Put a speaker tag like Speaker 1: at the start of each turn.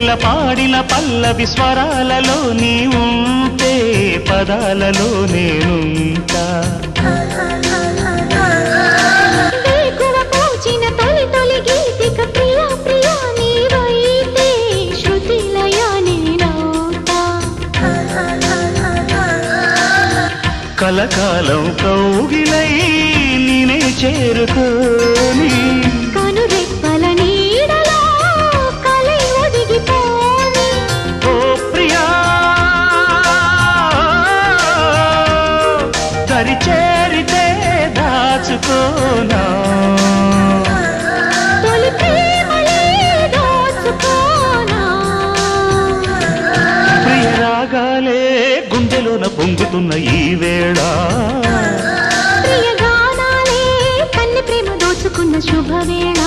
Speaker 1: పాడిన పల్లవి స్వరాలలో నీ ఉంటే పదాలలో నేనుంటా
Speaker 2: పూచిన తొలి తొలి గీతిక ప్రియా ప్రియా నీవైతే శృతిలయ నేనవుతా
Speaker 1: కలకాలం కౌగిలై నేనే చేరుకోని
Speaker 2: కనురెప్పల నీడలో కలై ఒదిగిపోని
Speaker 1: ఓ ప్రియా దరి చేరితే దాచుకోనా
Speaker 2: తొలి ప్రేమలే దోచుకోనా
Speaker 1: ప్రియ రాగాలే గుండెలోన పొంగుతున్న ఈ వేళ
Speaker 2: ప్రియ గానాలే కన్నె ప్రేమ దోచుకున్న శుభవేళ